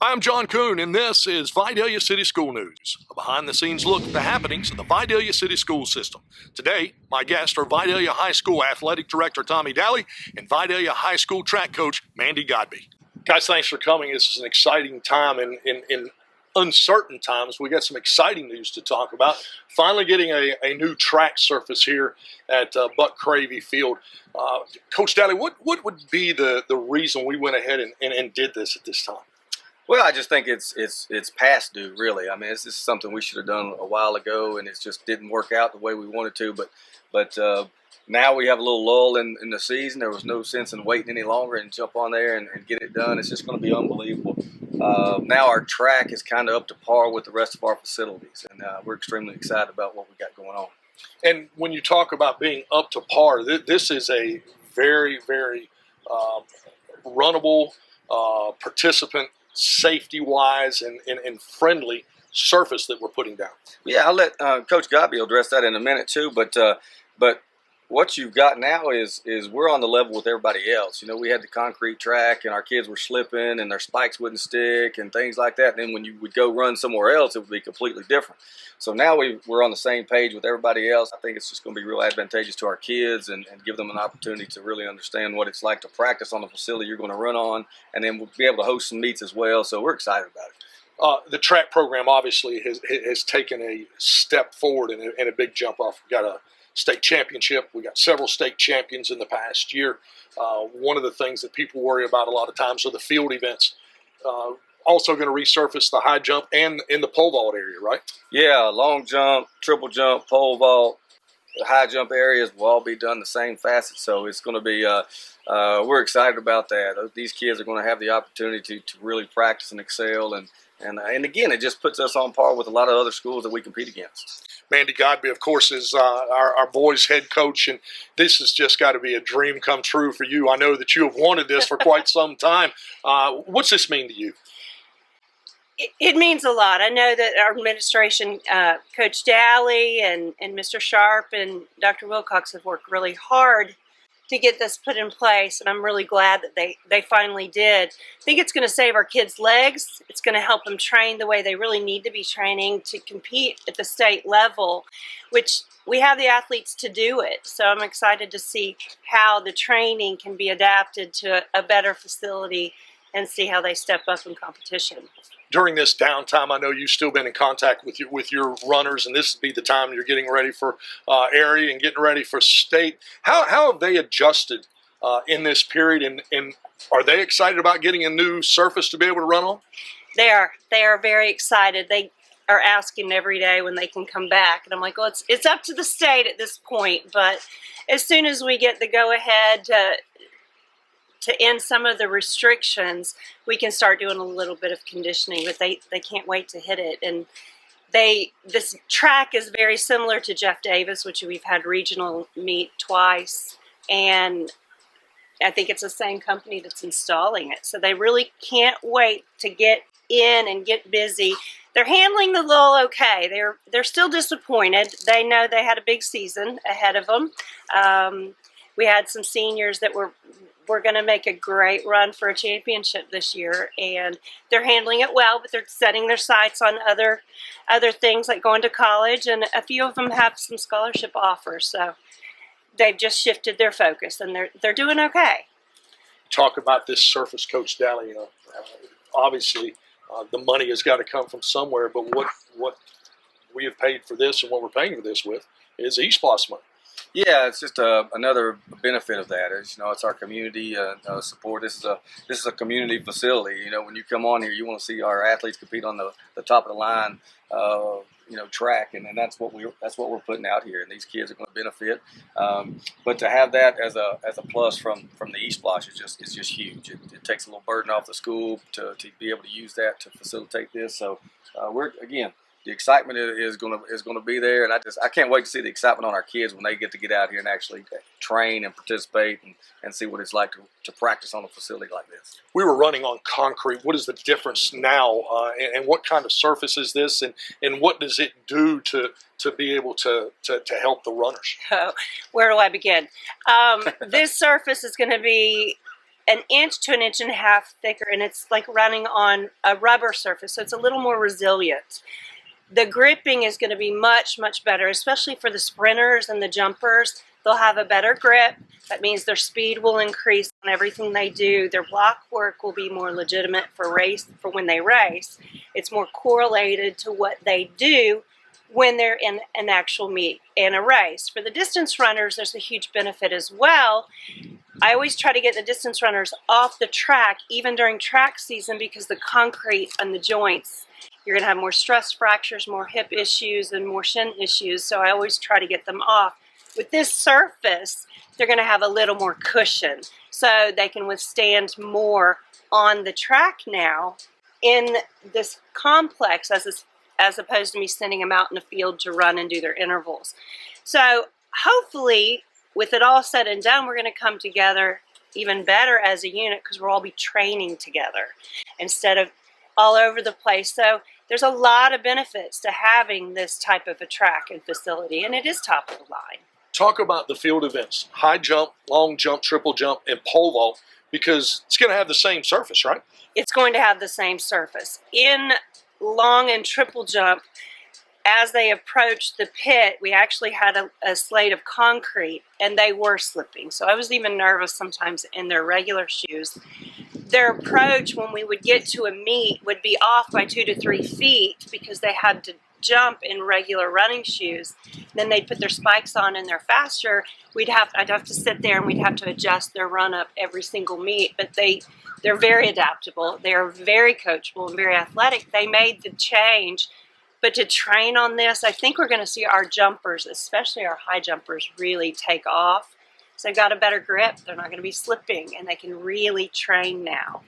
I'm John Koon, and this is Vidalia City School News, a behind-the-scenes look at the happenings of the Vidalia City School System. Today, my guests are Vidalia High School Athletic Director Tommy Daly and Vidalia High School Track Coach Mandy Godbee. Guys, thanks for coming. This is an exciting time in uncertain times. We got some exciting news to talk about. Finally getting a new track surface here at Buck Cravey Field. Coach Daly, what would be the reason we went ahead and did this at this time? Well, I just think it's past due, really. I mean, this is something we should have done a while ago, and it just didn't work out the way we wanted to. But now we have a little lull in the season. There was no sense in waiting any longer and jump on there and get it done. It's just going to be unbelievable. Now our track is kind of up to par with the rest of our facilities, and we're extremely excited about what we got going on. And when you talk about being up to par, this is a very, very runnable, participant, safety-wise and friendly surface that we're putting down. Yeah, I'll let Coach Godbee address that in a minute too. But what you've got now is we're on the level with everybody else. You know, we had the concrete track and our kids were slipping and their spikes wouldn't stick and things like that. And then when you would go run somewhere else, it would be completely different. So now we're on the same page with everybody else. I think it's just going to be real advantageous to our kids and give them an opportunity to really understand what it's like to practice on the facility you're going to run on, and then we'll be able to host some meets as well. So we're excited about it. The track program obviously has taken a step forward and a big jump off. We've got a state championship. We got several state champions in the past year. One of the things that people worry about a lot of times are the field events. Also going to resurface the high jump and in the pole vault area, right? Yeah, long jump, triple jump, pole vault, the high jump areas will all be done the same facet. So it's going to be, we're excited about that. These kids are going to have the opportunity to really practice and excel. And again, it just puts us on par with a lot of other schools that we compete against. Mandy Godbee, of course, is our boys' head coach, and this has just got to be a dream come true for you. I know that you have wanted this for quite some time. What's this mean to you? It means a lot. I know that our administration, Coach Daly and Mr. Sharp and Dr. Wilcox have worked really hard to get this put in place, and I'm really glad that they finally did. I think it's going to save our kids' legs. It's going to help them train the way they really need to be training to compete at the state level, which we have the athletes to do it. So I'm excited to see how the training can be adapted to a better facility and see how they step up in competition. During this downtime, I know you've still been in contact with your runners, and this would be the time you're getting ready for area and getting ready for state. How have they adjusted in this period, and are they excited about getting a new surface to be able to run on? They are very excited. They are asking every day when they can come back, and I'm like, well, it's up to the state at this point, but as soon as we get the go-ahead to end some of the restrictions, we can start doing a little bit of conditioning, but they can't wait to hit it. And this track is very similar to Jeff Davis, which we've had regional meet twice, and I think it's the same company that's installing it. So they really can't wait to get in and get busy. They're handling the lull okay. They're still disappointed. They know they had a big season ahead of them. We had some seniors that were going to make a great run for a championship this year, and they're handling it well, but they're setting their sights on other things like going to college, and a few of them have some scholarship offers, so they've just shifted their focus, and they're doing okay. Talk about this surface, Coach Daly. Obviously, the money has got to come from somewhere, but what we have paid for this and what we're paying for this with is East Plus money. Yeah, it's just another benefit of that. It's our community support. This is a community facility. You know, when you come on here, you want to see our athletes compete on the top of the line, track, and that's what we're putting out here. And these kids are going to benefit. But to have that as a plus from the East Block is just huge. It takes a little burden off the school to be able to use that to facilitate this. So the excitement is going to be there, and I can't wait to see the excitement on our kids when they get out here and actually train and participate and see what it's like to practice on a facility like this. We were running on concrete. What is the difference now, and what kind of surface is this, and what does it do to be able to help the runners? Oh, where do I begin? This surface is going to be an inch to an inch and a half thicker, and it's like running on a rubber surface, so it's a little more resilient. The gripping is going to be much, much better, especially for the sprinters and the jumpers. They'll have a better grip. That means their speed will increase on everything they do. Their block work will be more legitimate for when they race. It's more correlated to what they do when they're in an actual meet in a race. For the distance runners, there's a huge benefit as well. I always try to get the distance runners off the track, even during track season, because the concrete and the joints, you're going to have more stress fractures, more hip issues, and more shin issues. So I always try to get them off. With this surface, they're going to have a little more cushion, so they can withstand more on the track now in this complex as opposed to me sending them out in the field to run and do their intervals. So hopefully, with it all said and done, we're going to come together even better as a unit because we'll all be training together instead of all over the place. So there's a lot of benefits to having this type of a track and facility, and it is top of the line. Talk about the field events, high jump, long jump, triple jump, and pole vault, because it's going to have the same surface, right? It's going to have the same surface. In long and triple jump, as they approached the pit, we actually had a slate of concrete, and they were slipping. So I was even nervous sometimes in their regular shoes. Their approach when we would get to a meet would be off by 2 to 3 feet because they had to jump in regular running shoes. Then they'd put their spikes on and they're faster. I'd have to sit there and we'd have to adjust their run up every single meet. But they're very adaptable. They're very coachable and very athletic. They made the change. But to train on this, I think we're going to see our jumpers, especially our high jumpers, really take off. So they've got a better grip. They're not going to be slipping, and they can really train now.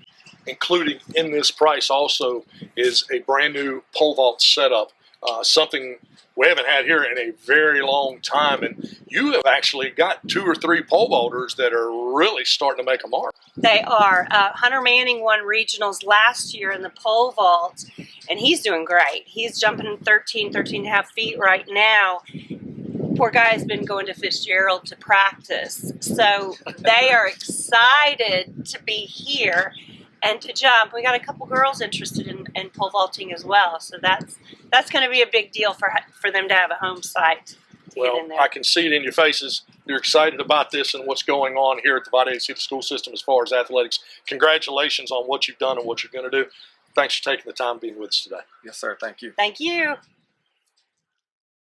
Including in this price also is a brand new pole vault setup, something we haven't had here in a very long time. And you have actually got 2 or 3 pole vaulters that are really starting to make a mark. They are. Hunter Manning won regionals last year in the pole vault, and he's doing great. He's jumping 13 and a half feet right now. Poor guy's been going to Fitzgerald to practice. So they are excited to be here and to jump. We got a couple girls interested in pole vaulting as well. So that's going to be a big deal for them to have a home site to get in there. I can see it in your faces. You're excited about this and what's going on here at the Vidalia City School System as far as athletics. Congratulations on what you've done and what you're going to do. Thanks for taking the time being with us today. Yes, sir. Thank you. Thank you.